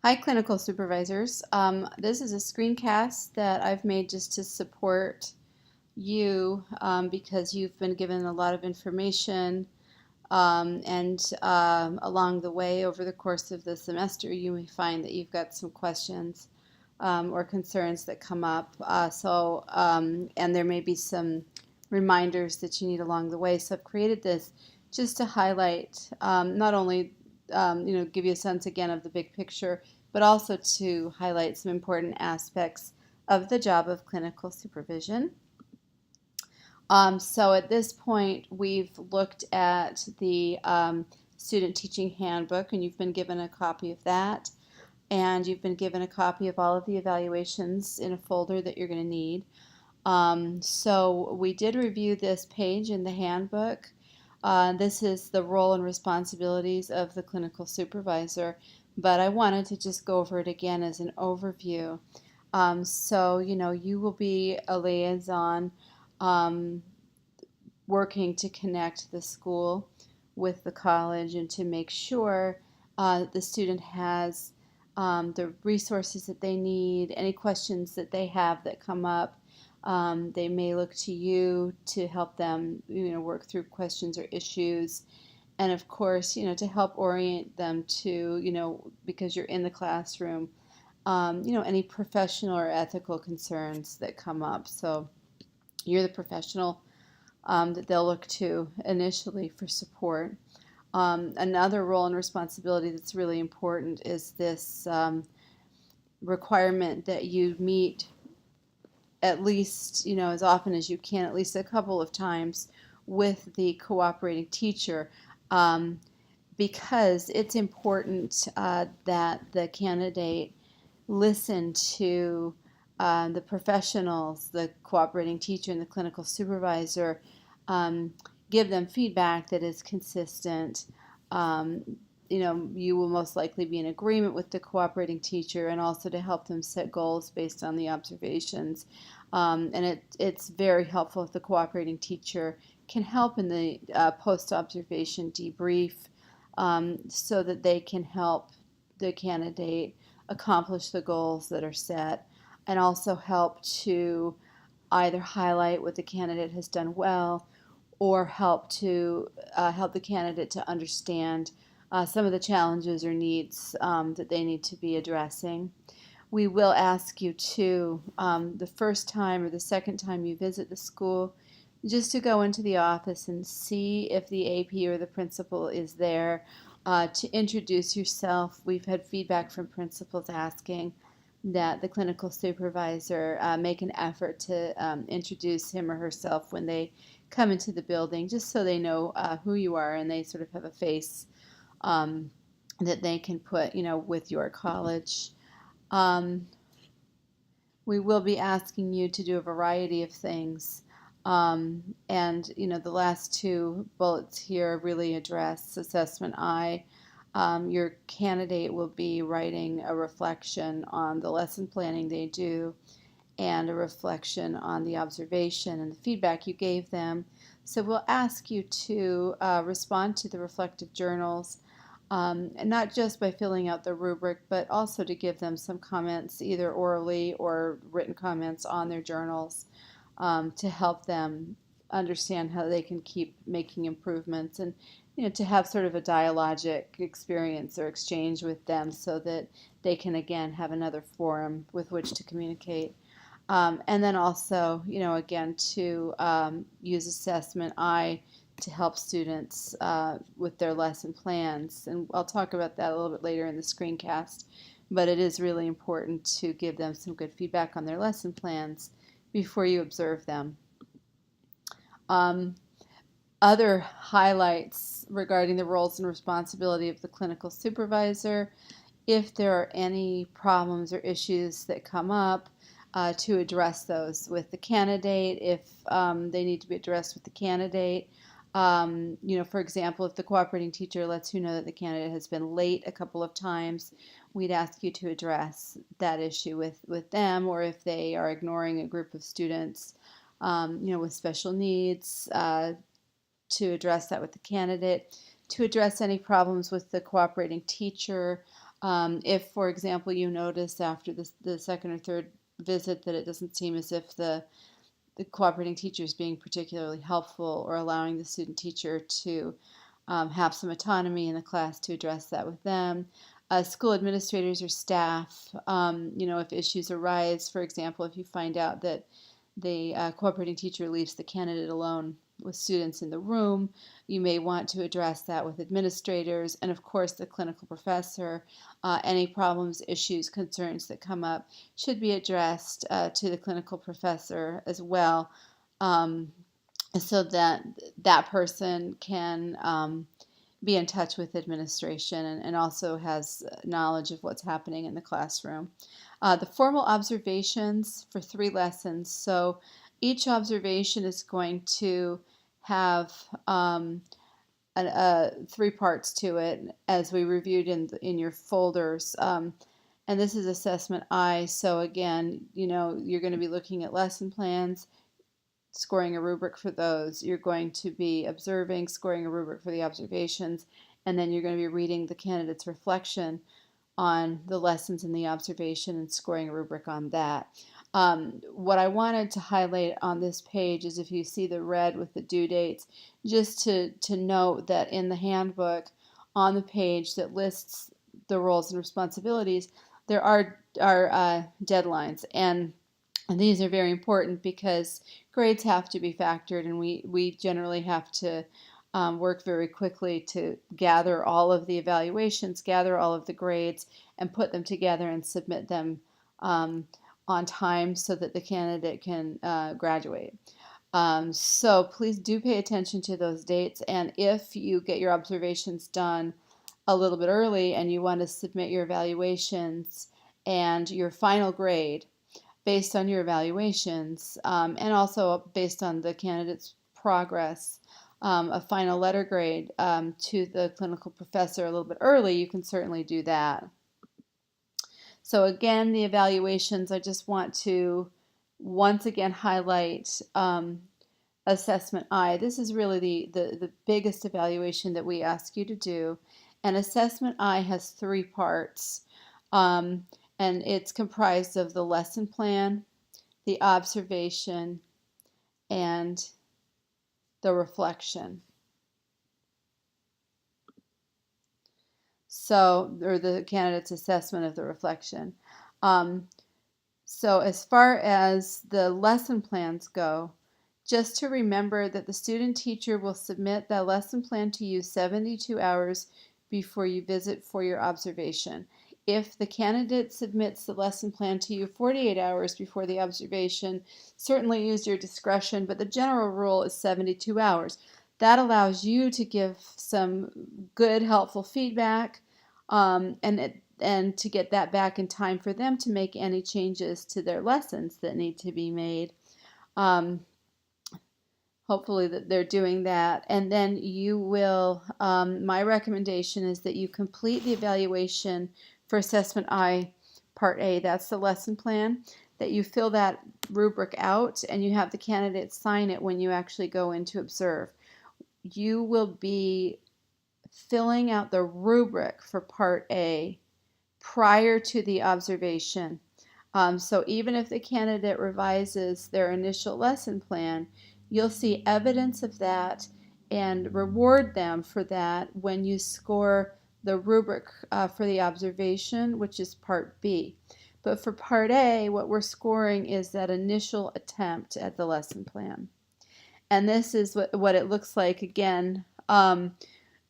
Hi, clinical supervisors. This is a screencast that I've made just to support you because you've been given a lot of information and along the way over the course of the semester you may find that you've got some questions or concerns that come up. And there may be some reminders that you need along the way. So I've created this just to highlight not only give you a sense again of the big picture, but also to highlight some important aspects of the job of clinical supervision. So at this point, we've looked at the student teaching handbook, and you've been given a copy of that. And you've been given a copy of all of the evaluations in a folder that you're going to need. So we did review this page in the handbook. This is the role and responsibilities of the clinical supervisor, but I wanted to just go over it again as an overview. You will be a liaison um, working to connect the school with the college and to make sure the student has the resources that they need, any questions that they have that come up. They may look to you to help them, work through questions or issues. And of course, to help orient them to, because you're in the classroom, any professional or ethical concerns that come up. So you're the professional that they'll look to initially for support. Another role and responsibility that's really important is this requirement that you meet at least, as often as you can, at least a couple of times with the cooperating teacher, um, because it's important that the candidate listen to the professionals, the cooperating teacher and the clinical supervisor, um, give them feedback that is consistent. Um, you will most likely be in agreement with the cooperating teacher and also to help them set goals based on the observations. It's very helpful if the cooperating teacher can help in the post-observation debrief so that they can help the candidate accomplish the goals that are set and also help to either highlight what the candidate has done well or help the candidate to understand some of the challenges or needs that they need to be addressing. We will ask you to, the first time or the second time you visit the school, just to go into the office and see if the AP or the principal is there to introduce yourself. We've had feedback from principals asking that the clinical supervisor make an effort to introduce him or herself when they come into the building, just so they know who you are and they sort of have a face um, that they can put, with your college. Um, we will be asking you to do a variety of things. The last two bullets here really address assessment I. Your candidate will be writing a reflection on the lesson planning they do and a reflection on the observation and the feedback you gave them. So we'll ask you to respond to the reflective journals, and not just by filling out the rubric, but also to give them some comments, either orally or written comments on their journals to help them understand how they can keep making improvements and to have sort of a dialogic experience or exchange with them so that they can again have another forum with which to communicate. And then also, again, to use assessment I to help students with their lesson plans. And I'll talk about that a little bit later in the screencast. But it is really important to give them some good feedback on their lesson plans before you observe them. Um, Other highlights regarding the roles and responsibility of the clinical supervisor: if there are any problems or issues that come up, to address those with the candidate, if they need to be addressed with the candidate. For example, if the cooperating teacher lets you know that the candidate has been late a couple of times, we'd ask you to address that issue with them, or if they are ignoring a group of students, with special needs, to address that with the candidate, to address any problems with the cooperating teacher, If, for example, you notice after the second or third visit that it doesn't seem as if the cooperating teacher is being particularly helpful or allowing the student teacher to have some autonomy in the class, to address that with them. School administrators or staff, if issues arise, for example, if you find out that the cooperating teacher leaves the candidate alone with students in the room, you may want to address that with administrators and, of course, the clinical professor. Any problems, issues, concerns that come up should be addressed to the clinical professor as well, so that that person can be in touch with administration and also has knowledge of what's happening in the classroom. The formal observations for 3 lessons. So each observation is going to have 3 parts to it, as we reviewed in your folders. And this is assessment I. So again, you're going to be looking at lesson plans, scoring a rubric for those. You're going to be observing, scoring a rubric for the observations, and then you're going to be reading the candidate's reflection on the lessons in the observation and scoring a rubric on that. What I wanted to highlight on this page is, if you see the red with the due dates, just to note that in the handbook on the page that lists the roles and responsibilities, there are deadlines, and these are very important because grades have to be factored, and we generally have to work very quickly to gather all of the evaluations, gather all of the grades, and put them together and submit them on time so that the candidate can graduate. So please do pay attention to those dates, and if you get your observations done a little bit early and you want to submit your evaluations and your final grade based on your evaluations, and also based on the candidate's progress, a final letter grade to the clinical professor a little bit early, you can certainly do that. So again, the evaluations, I just want to once again highlight assessment I. This is really the biggest evaluation that we ask you to do. And assessment I has 3 parts. And it's comprised of the lesson plan, the observation, and the reflection. So, or the candidate's assessment of the reflection. So as far as the lesson plans go, just to remember that the student teacher will submit that lesson plan to you 72 hours before you visit for your observation. If the candidate submits the lesson plan to you 48 hours before the observation, certainly use your discretion, but the general rule is 72 hours. That allows you to give some good, helpful feedback, and to get that back in time for them to make any changes to their lessons that need to be made. Hopefully that they're doing that. And then you will, my recommendation is that you complete the evaluation for assessment I, part A. That's the lesson plan. That you fill that rubric out and you have the candidate sign it when you actually go in to observe. You will be filling out the rubric for part A prior to the observation. So even if the candidate revises their initial lesson plan, you'll see evidence of that and reward them for that when you score the rubric for the observation, which is part B. But for part A, what we're scoring is that initial attempt at the lesson plan. And this is what it looks like. Again,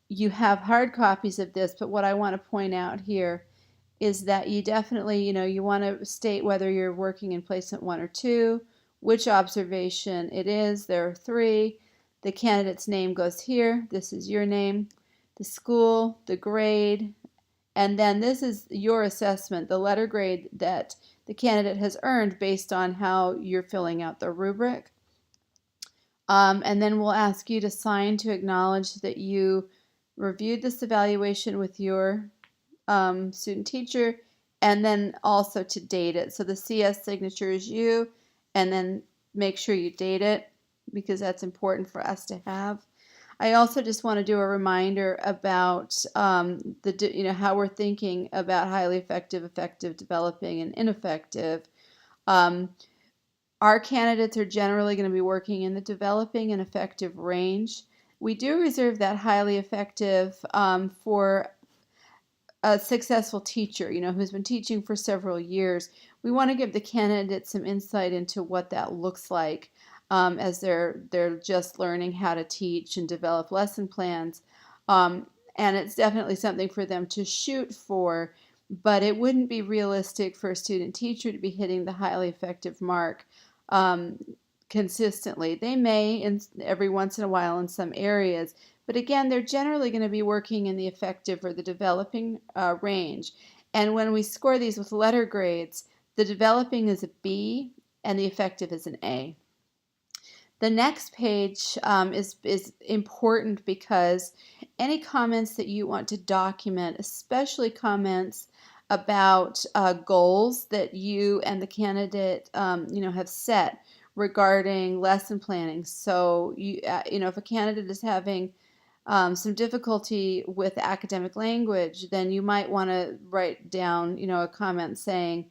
you have hard copies of this, but what I want to point out here is that you definitely, you want to state whether you're working in placement 1 or 2, which observation it is. There are 3. The candidate's name goes here. This is your name, the school, the grade, and then this is your assessment, the letter grade that the candidate has earned based on how you're filling out the rubric. And then we'll ask you to sign to acknowledge that you reviewed this evaluation with your student teacher, and then also to date it. So the CS signature is you, and then make sure you date it because that's important for us to have. I also just want to do a reminder about how we're thinking about highly effective, effective, developing, and ineffective. Um, our candidates are generally going to be working in the developing and effective range. We do reserve that highly effective for a successful teacher, who's been teaching for several years. We want to give the candidate some insight into what that looks like as they're just learning how to teach and develop lesson plans. And it's definitely something for them to shoot for, but it wouldn't be realistic for a student teacher to be hitting the highly effective mark um, consistently. They may, every once in a while in some areas, but again, they're generally going to be working in the effective or the developing range. And when we score these with letter grades, the developing is a B and the effective is an A. The next page is important because any comments that you want to document, especially comments about goals that you and the candidate have set regarding lesson planning. So if a candidate is having some difficulty with academic language, then you might want to write down, a comment saying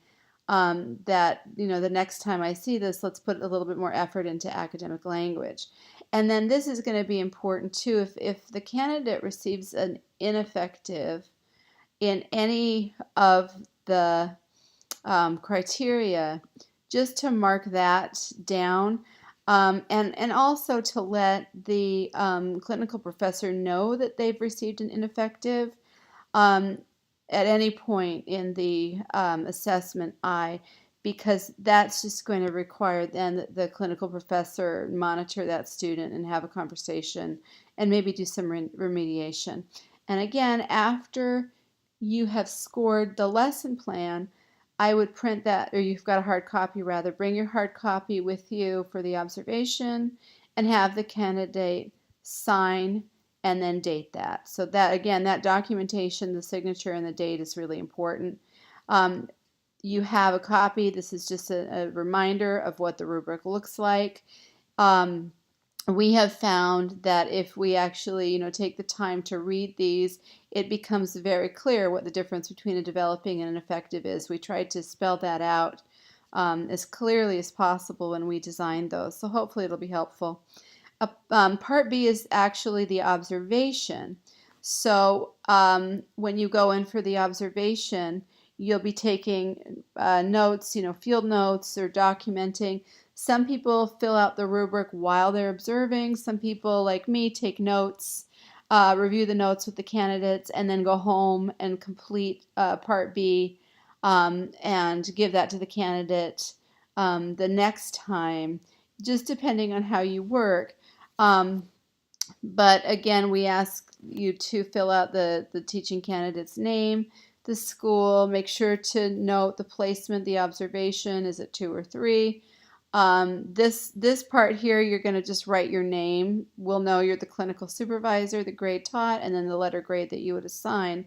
that, the next time I see this, let's put a little bit more effort into academic language. And then this is going to be important too. If the candidate receives an ineffective in any of the criteria, just to mark that down. And also to let the clinical professor know that they've received an ineffective um, at any point in the assessment I, because that's just going to require then that the clinical professor monitor that student and have a conversation and maybe do some remediation. And again, after you have scored the lesson plan, I would print that, or you've got a hard copy rather, bring your hard copy with you for the observation and have the candidate sign and then date that. So that, again, that documentation, the signature and the date is really important. You have a copy. This is just a reminder of what the rubric looks like. We have found that if we actually, take the time to read these, it becomes very clear what the difference between a developing and an effective is. We tried to spell that out as clearly as possible when we designed those, so hopefully it'll be helpful. Part B is actually the observation. So when you go in for the observation, you'll be taking notes, field notes or documenting. Some people fill out the rubric while they're observing. Some people, like me, take notes, review the notes with the candidates, and then go home and complete Part B and give that to the candidate the next time, just depending on how you work. But again, we ask you to fill out the teaching candidate's name, the school, make sure to note the placement, the observation, is it 2 or 3? This part here, you're going to just write your name. We'll know you're the clinical supervisor, the grade taught, and then the letter grade that you would assign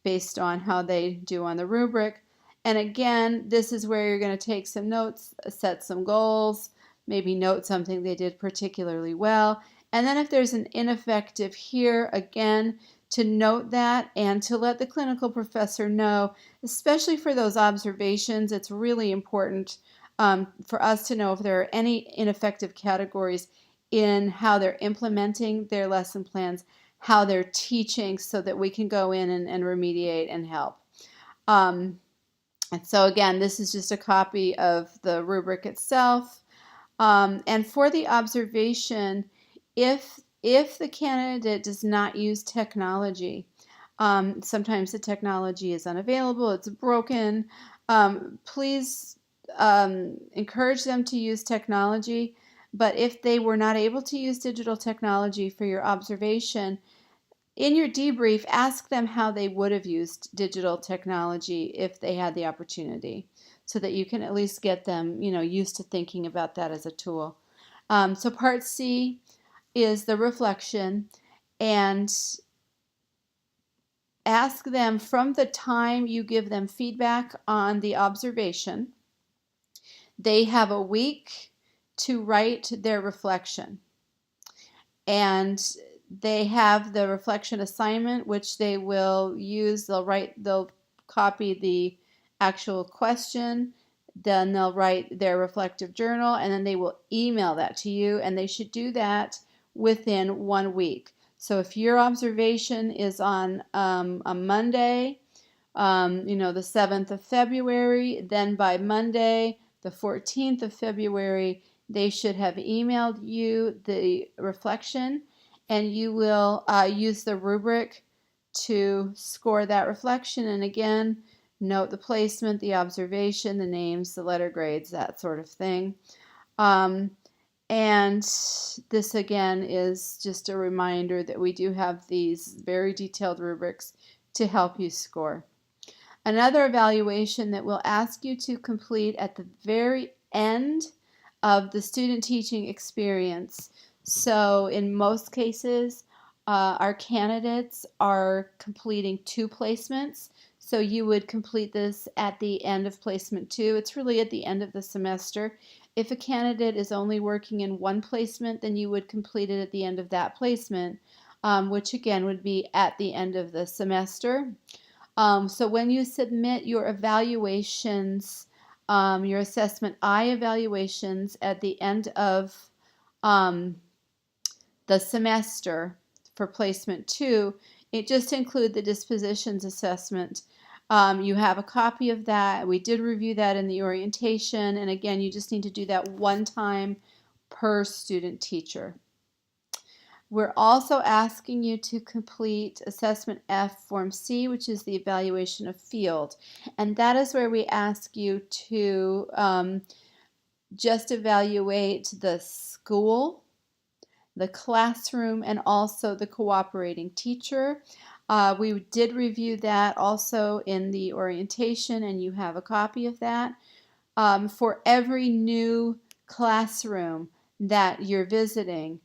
based on how they do on the rubric. And again, this is where you're going to take some notes, set some goals, maybe note something they did particularly well. And then if there's an ineffective here, again, to note that and to let the clinical professor know, especially for those observations, it's really important for us to know if there are any ineffective categories in how they're implementing their lesson plans, how they're teaching, so that we can go in and remediate and help. And so again, this is just a copy of the rubric itself. And for the observation, if the candidate does not use technology, sometimes the technology is unavailable, it's broken, please encourage them to use technology. But if they were not able to use digital technology for your observation, in your debrief, ask them how they would have used digital technology if they had the opportunity, so that you can at least get them, used to thinking about that as a tool. So part C is the reflection, and ask them from the time you give them feedback on the observation. They have a week to write their reflection. And They have the reflection assignment, which they will use. They'll copy the actual question, then they'll write their reflective journal, and then they will email that to you, and they should do that within 1 week. So if your observation is on a Monday, the 7th of February, then by Monday, the 14th of February, they should have emailed you the reflection, and you will use the rubric to score that reflection. And again, note the placement, the observation, the names, the letter grades, that sort of thing. And this again is just a reminder that we do have these very detailed rubrics to help you score. Another evaluation that we'll ask you to complete at the very end of the student teaching experience. So in most cases, our candidates are completing 2 placements. So you would complete this at the end of placement 2. It's really at the end of the semester. If a candidate is only working in 1 placement, then you would complete it at the end of that placement, which again would be at the end of the semester. So when you submit your evaluations, your assessment I evaluations at the end of the semester for placement 2, it just include the dispositions assessment. You have a copy of that. We did review that in the orientation, and again, you just need to do that 1 time per student teacher. We're also asking you to complete Assessment F Form C, which is the evaluation of field. And that is where we ask you to just evaluate the school, the classroom, and also the cooperating teacher. We did review that also in the orientation, and you have a copy of that. For every new classroom that you're visiting,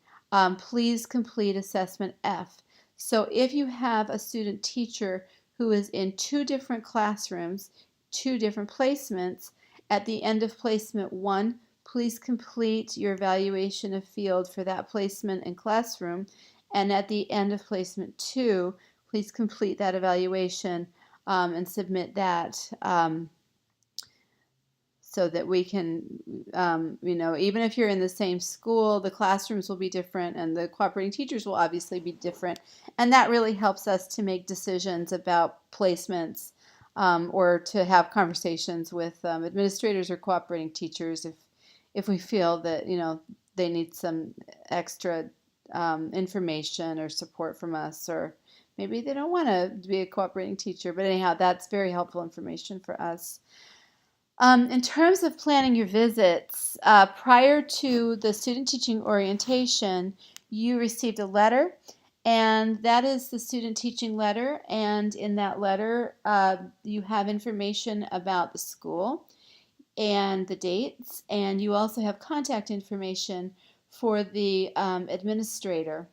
please complete Assessment F. So if you have a student teacher who is in 2 different classrooms, 2 different placements, at the end of placement 1, please complete your evaluation of field for that placement and classroom. And at the end of placement 2, please complete that evaluation and submit that. So that we can, even if you're in the same school, the classrooms will be different and the cooperating teachers will obviously be different. And that really helps us to make decisions about placements or to have conversations with administrators or cooperating teachers if we feel that, they need some extra information or support from us, or maybe they don't want to be a cooperating teacher. But anyhow, that's very helpful information for us. In terms of planning your visits, prior to the student teaching orientation, you received a letter, and that is the student teaching letter. And in that letter, you have information about the school and the dates, and you also have contact information for the administrator.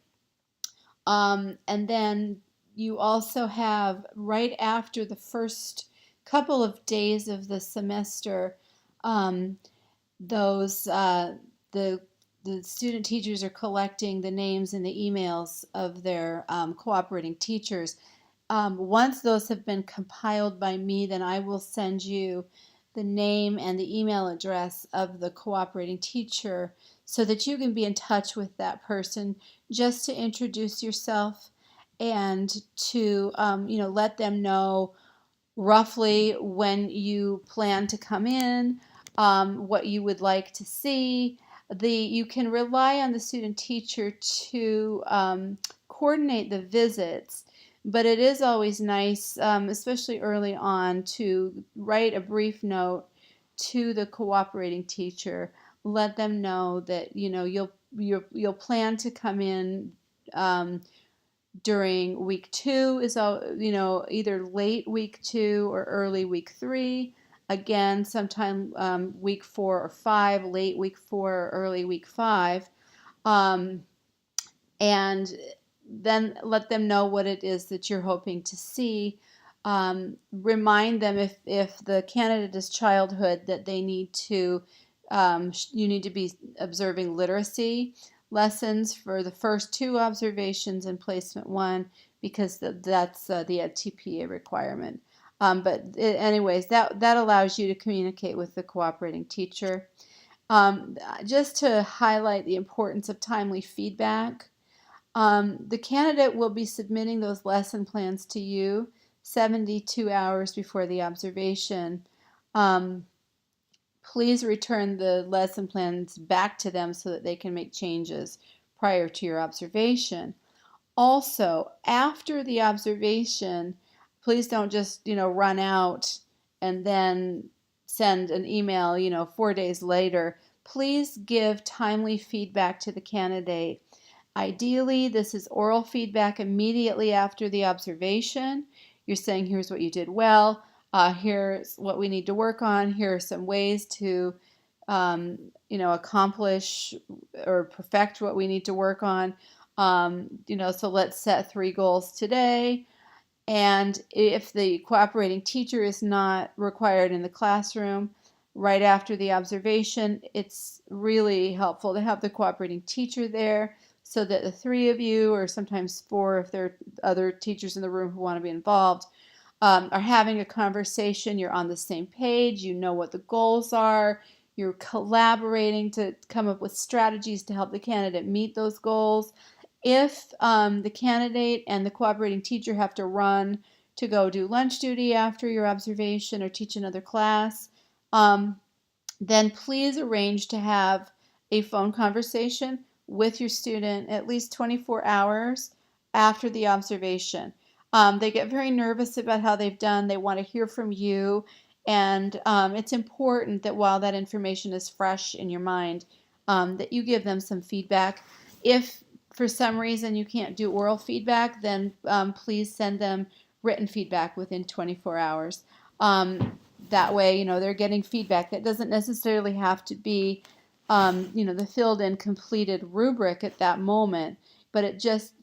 And then you also have, right after the first couple of days of the semester, the student teachers are collecting the names and the emails of their cooperating teachers. Once those have been compiled by me, then I will send you the name and the email address of the cooperating teacher so that you can be in touch with that person just to introduce yourself and to let them know roughly when you plan to come in, what you would like to see. You can rely on the student teacher to coordinate the visits, but it is always nice, especially early on, to write a brief note to the cooperating teacher. Let them know that you'll plan to come in during week 2, is either late week 2 or early week 3. Again, sometime week 4 or 5, late week 4 or early week 5. And then let them know what it is that you're hoping to see. Remind them if the candidate is childhood that they need to, you need to be observing literacy. lessons for the first 2 observations in placement 1 because that's the TPA requirement. Anyways, that allows you to communicate with the cooperating teacher. Just to highlight the importance of timely feedback, the candidate will be submitting those lesson plans to you 72 hours before the observation. Please return the lesson plans back to them so that they can make changes prior to your observation. Also, after the observation, please don't just, run out and then send an email, 4 days later. Please give timely feedback to the candidate. Ideally, this is oral feedback immediately after the observation. You're saying, here's what you did well, here's what we need to work on, here are some ways to accomplish or perfect what we need to work on. So let's set 3 goals today. And if the cooperating teacher is not required in the classroom right after the observation, it's really helpful to have the cooperating teacher there so that the 3 of you, or sometimes 4 if there are other teachers in the room who want to be involved, are having a conversation. You're on the same page. You know what the goals are. You're collaborating to come up with strategies to help the candidate meet those goals. If the candidate and the cooperating teacher have to run to go do lunch duty after your observation or teach another class, then please arrange to have a phone conversation with your student at least 24 hours after the observation. They get very nervous about how they've done. They want to hear from you. And it's important that while that information is fresh in your mind, that you give them some feedback. If for some reason you can't do oral feedback, then please send them written feedback within 24 hours. That way, they're getting feedback. That doesn't necessarily have to be, the filled-in completed rubric at that moment, but it just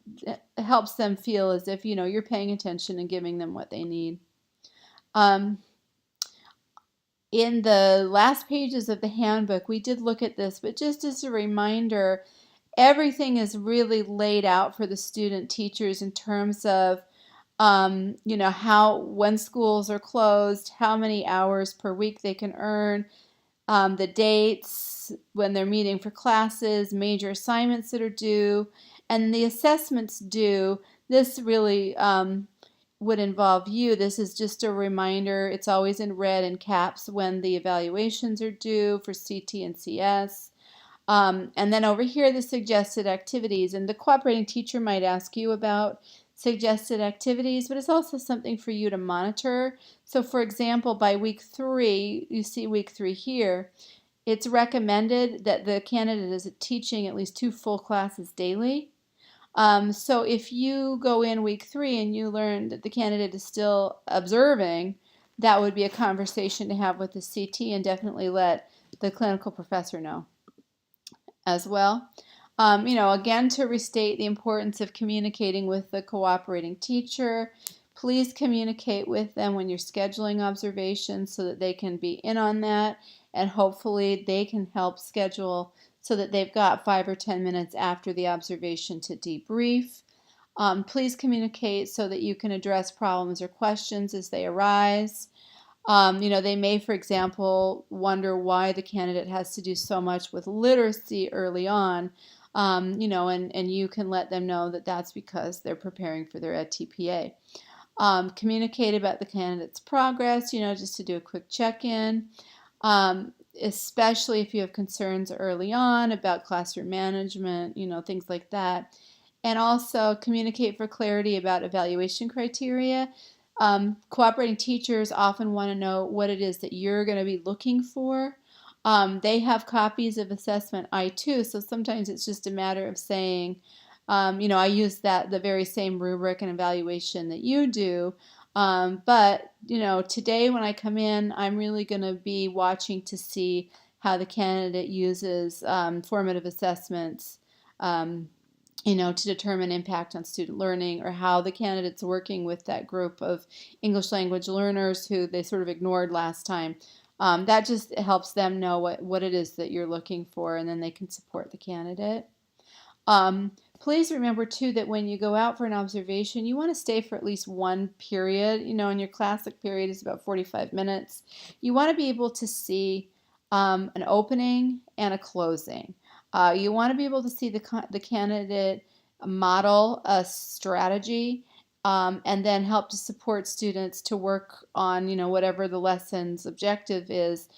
helps them feel as if, you're paying attention and giving them what they need. In the last pages of the handbook, we did look at this, but just as a reminder, everything is really laid out for the student teachers in terms of, when schools are closed, how many hours per week they can earn, the dates, when they're meeting for classes, major assignments that are due, and the assessments due. This really would involve you. This is just a reminder. It's always in red and caps when the evaluations are due for CT and CS. And then over here, the suggested activities. And the cooperating teacher might ask you about suggested activities, but it's also something for you to monitor. So for example, by week 3, you see week 3 here, it's recommended that the candidate is teaching at least 2 full classes daily. So if you go in week 3 and you learn that the candidate is still observing, that would be a conversation to have with the CT and definitely let the clinical professor know as well. Again, to restate the importance of communicating with the cooperating teacher, please communicate with them when you're scheduling observations so that they can be in on that, and hopefully they can help schedule so that they've got 5 or 10 minutes after the observation to debrief. Please communicate so that you can address problems or questions as they arise. They may, for example, wonder why the candidate has to do so much with literacy early on, and you can let them know that that's because they're preparing for their TPA. Communicate about the candidate's progress, just to do a quick check-in, especially if you have concerns early on about classroom management, things like that. And also communicate for clarity about evaluation criteria. Cooperating teachers often want to know what it is that you're going to be looking for. They have copies of assessment I2, so sometimes it's just a matter of saying, I use the very same rubric and evaluation that you do, but today when I come in, I'm really going to be watching to see how the candidate uses formative assessments to determine impact on student learning, or how the candidate's working with that group of English language learners who they sort of ignored last time. That just helps them know what it is that you're looking for, and then they can support the candidate. Please remember too that when you go out for an observation, you want to stay for at least one period. And your classic period is about 45 minutes. You want to be able to see an opening and a closing. You want to be able to see the candidate model a strategy, and then help to support students to work on whatever the lesson's objective is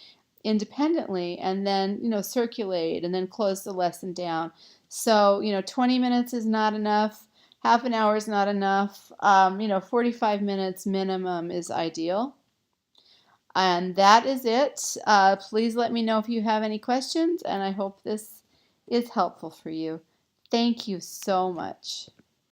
independently, and then circulate and then close the lesson down. So 20 minutes is not enough, half an hour is not enough. 45 minutes minimum is ideal. And that is it. Please let me know if you have any questions, and I hope this is helpful for you. Thank you so much.